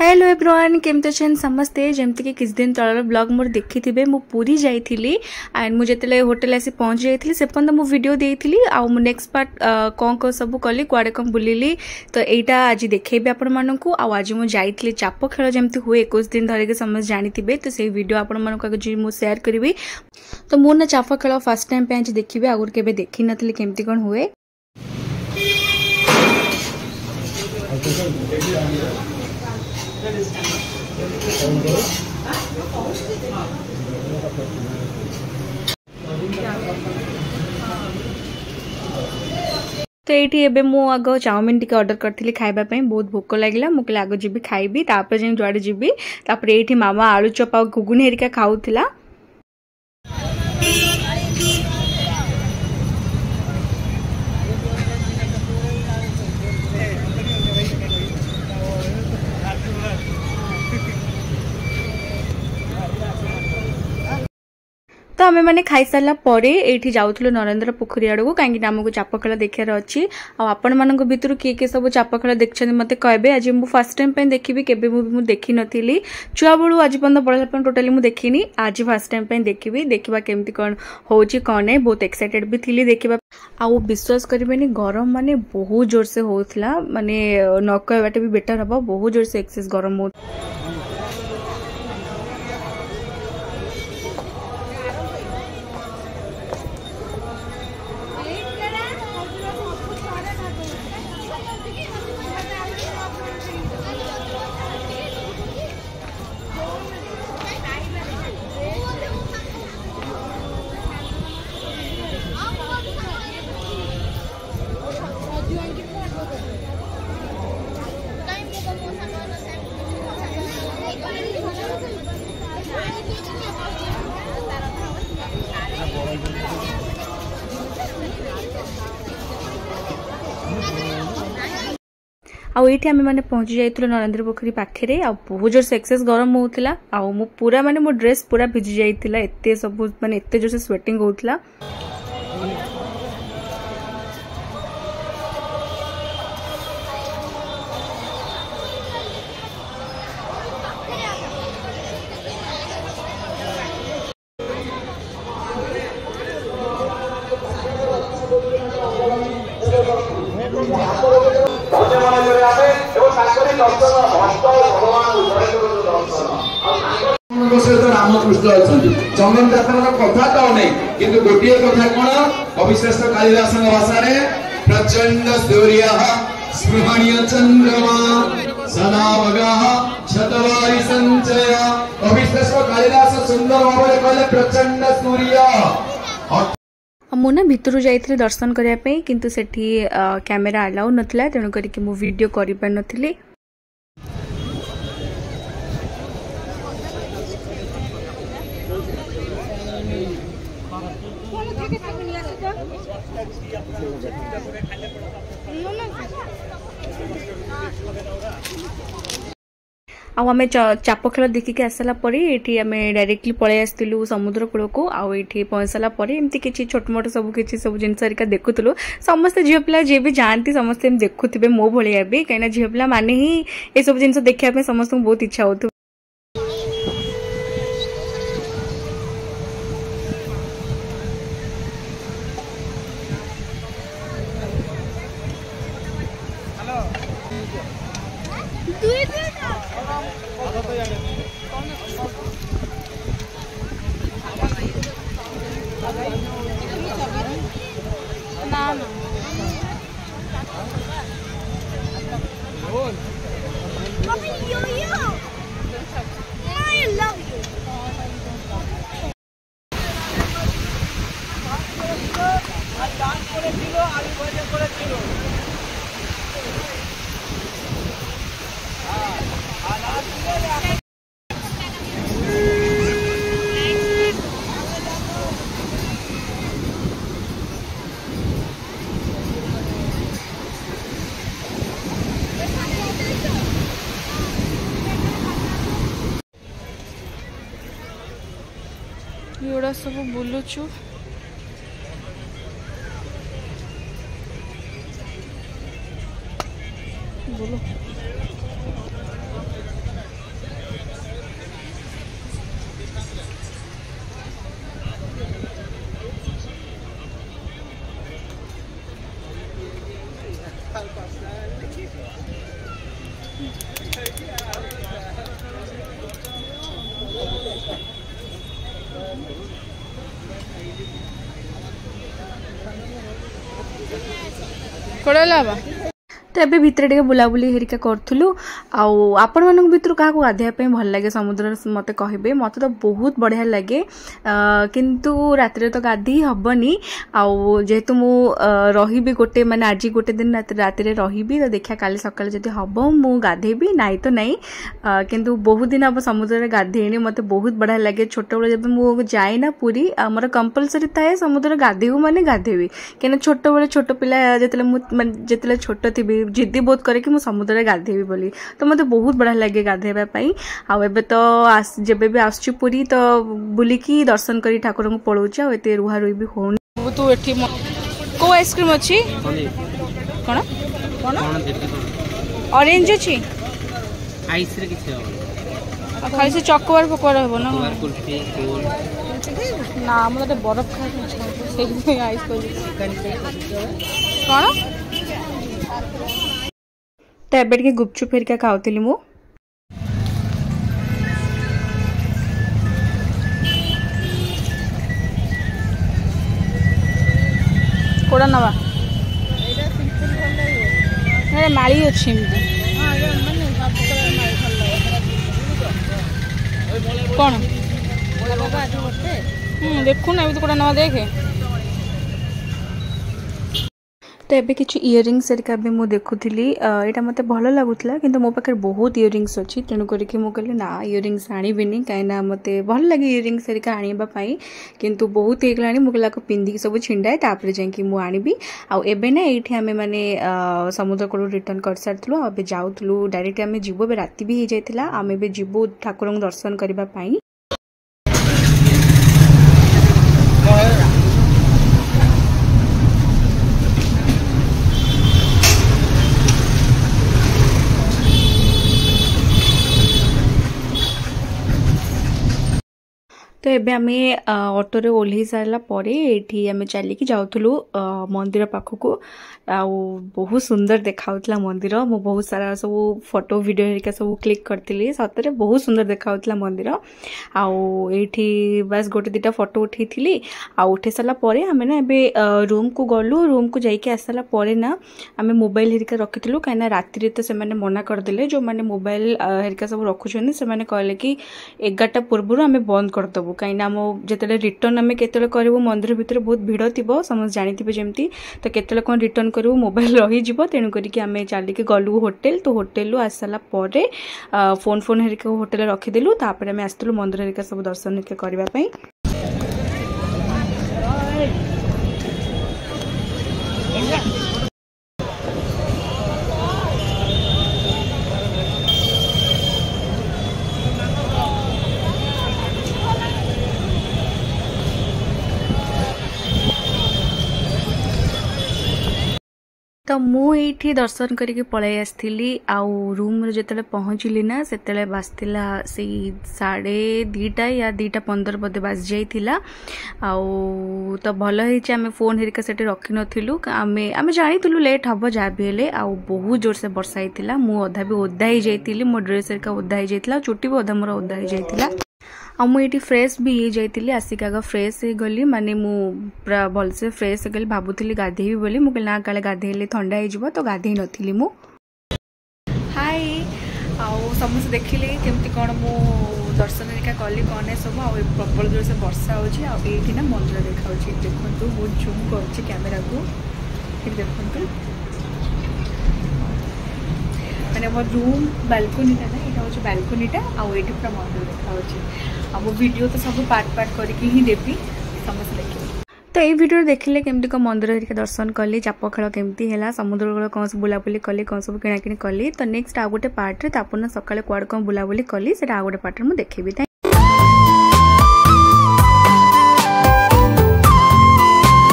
Hello everyone केमती अच्छे समस्ते जमती कि किसी दिन तल ब्लॉग मोर देखी थे मु पूरी जाइली एंड मुझे होटेल आसी पहुँची जाइली से पर्यंत मु वीडियो देती आउ नेक्स्ट पार्ट कौन कौन सब कली कुआड़े कौन बुलिली तो यहाँ आज देखेबी आपण मानू आज मुझे जाइली चाप खेल जमी हुए 21 दिन धरिक समस्त जानी तो से वीडियो आपण मानू शेयर करी तो मु ना चाप खेल फर्स्ट टाइम पे आज देखी आगुरी केबे देखी नथली केमती कौन हुए। तो ये आग चाउमिन टी ऑर्डर करी खाइबा बहुत भोक लगे मुझे आग जी खाइबी जुआड़े जी ये मामा आलू चप आ घुगुनी हेरिका खाऊला। तो आम मैंने खाई सारा पर ये जाऊँ नरेंद्र पोखरी आड़ को कहीं आमको चाप खेल देखार अच्छी आपण मान भर किए सब चाप खेल देखते मत कहे आज मुझे फर्स्ट टाइम देखी केबे मुझे देखी नी छुआ बेलू आज पर्यटन बड़ा टोटाली मुझे देखनी आज फर्स्ट टाइम देखी देखा केमती कौन हो कौन नहीं बहुत एक्साइटेड भी थी देखा आउ विश्वास करेंगे गरम माने बहुत जोर से होता माने न कहवाटा भी बेटर हम बहुत जोर से एक्सेस गरम हो। आउ ये आम मैंने पहुंची जाइलु नरेंद्र पोखरी पाखे आ बहुत जोर से एक्सेस गरम होता आउ पूरा माने मो ड्रेस पूरा भिजी जाइतिला एते सब माने एते जोर से स्वेटिंग होता। रामकृष्ण अच्छा चंदन जातर कथा तो नहीं किंतु गोटे कथा कौन कविश्रेष्ठ कालिदास भाषा प्रचंड सूर्य स्पृहणीय चंद्रमा सदावगा शतवारी संचय कविश्रेष्ठ कालिदास सुंदर भाव कहले प्रचंड सूर्य मुना भितर जाइए दर्शन करने किंतु सेठी कैमेरा अलाउ नथिला तेणु करके मु वीडियो करि पार नथिली। आम चाप खेल देखिकी आसला ये आम डायरेक्टली पलि आसलु समुद्र कूल को आउ ये पहुंचला एमती किसी छोट मोट सब किसी सब जिनस देखुलु समस्ते झील पिला जी भी जाती समस्ते देखुवे मो भाया भी कहीं झील पिला माने ही ये सब जिन देखा समस्त बहुत इच्छा हो। एगुड़ा सब बुलुचु बोलो कोड़ा तो एबे भितर टे बुलाबुली हेरिका करूँ आपण मान भर क्या गाधेवाई भल लगे समुद्र मत कहे मत तो बहुत बढ़िया लगे किंतु रात तो गाधी हेनी जेहेतु मु रही गोटे माने आज गोटे दिन रात रही तो देखा काली सकाल जब हम मु गाधेबी नाई तो नहीं किंतु बहुत दिन हम समुद्र गाधेनी मत बहुत बढ़िया लगे छोट बेले जब मु जाए ना पूरी मोर कंपलसरी थाए समुद्र गाधेबू माने गाधेबी कहीं छोट बेले छोट पिला जिते छोट थी जिद्दी बहुत करे कि मु समुद्र गाधेबी बोली तो मते बहुत बढ़िया लगे गाधेबा पई एबे तो जेबे भी आसछि पूरी तो बुलिकी दर्शन करी ठाकुर को पळौछि एते रुहा रुई भी होनी तू एठी को आइसक्रीम अछि कोन कोन ऑरेंज अछि आइस रे किछ हो खाली से चॉकबार पकोड़ा हो ना कुल्फी गोल ना मतलब बर्फ खाए से आइस कोन तो एबे टिके गुपचुप फेरिका खाउतिली मु कोड़ा नवा माली अच्छी कौन देखू ना तो कोड़ा नवा देखे तो एबे किछि इयरिंग्स एरिका भी मु देखुथिली एटा मते भलो लागुतला किंतु मो पाखे बहुत इयरिंग्स अछि तेनु करी कि मु कहले ना इयरिंग्स आनिबिनी काइना मते भल लागे इयरिंग्स एरिका आनिबा पई किंतु बहुत हेगलानी मु कहला को पिंदी सब छिंडाए तापर जाय कि मु आनिबी आ एबे ना एठी हमें माने समुद्र को रिटर्न कर सारथलो अबे जाउथलो डायरेक्ट हमें जीवो बे राती भी हे जायतिला हमें बे जीवो ठाकुरंग दर्शन करबा पई तो एबे आमे ऑटो रे ओल्ही सारला परे एठी आमे चली जाउथलु मंदिर पाखकु आ बहुत सुंदर देखाउतला मंदिर मो बहुत सारा सब फोटो वीडियो हेरिका सब क्लिक करतिली सतरे बहुत सुंदर देखाउतला मंदिर आ एठी बस गोटे दिटा फोटो उठैथिली आ उठे साला परे आमे ना एबे रूम को गलु रूम को जाइके आसला परे ना आमे मोबाइल हेरिका रखिथिलु काइना रात्रि रे तो से माने मना कर देले जो माने मोबाइल हेरिका सब रखुछन से माने कहले कि 11टा पूर्व आमे बंद कर दबु काइना मो जेतेले रिटर्न आमे केतेले करबो मंदिर भितर बहुत भीड़ थिबो समझ जानिथिबे जेमती तो केतेले कोन रिटर्न करू मोबाइल रही जीवो तेणु करिक आमे चली के गलु होटल तो होटल आसला परे फोन फोन हेरिका होटल रखिदेलु तापर आमे आस्तलु मंदिर हेरिका सब दर्शन हेरिका करबा पई तो मुझे दर्शन करके पलि आसती आउ रूम जो पहुँचली ना से बाजला से 2:30 या 2:15 बोधे बाज जाइला आउ तो भल आम फोन हेरिका से रखी नथिलु आम जानी लेट हम जहाँ भी हेले आउ बहुत जोर से वर्षा होता मु अधा भी ओदा ही जाइली मो ड्रेस हेरिका ओदा ही जाइला चुटी भी अधा मोर ओदा ही जाइला आ मुझे फ्रेश भी हो जाइली आसिक आग फ्रेश हो गली माने मु पूरा भलसे फ्रेश हो गली भाबुली गाधेबी बोली मुझे ना काले गाधेले थंडा हो तो गाधे नी मु हाय आउ समस्त देखिले केमती कौन मु दर्शन हेरिका कली कौन है सब आउ प्रबल जोर से वर्षा होती ना मंदिर देखा देखु बहुत जूम कर कैमेरा को देखु मैंने मोर रूम बालकोनीटा ना यहाँ हूँ बालकोनीटा आउ ये पूरा मंदिर देखा वीडियो तो सब पार्ट पार्ट करके ही देवी समस्त देखिए तो ये वीडियो देखिले केमती को मंदिर हेरिका दर्शन कली चाप खेल केमती है समुद्र कौन सब बुलाबुली कली कौन सब किणाकिणी कली तो नेक्स्ट आ गोटे पार्ट रे तापन सकाळे कुआड कौन बुलाबुली कली से आ गोटे पार्ट रे मु देखेबी।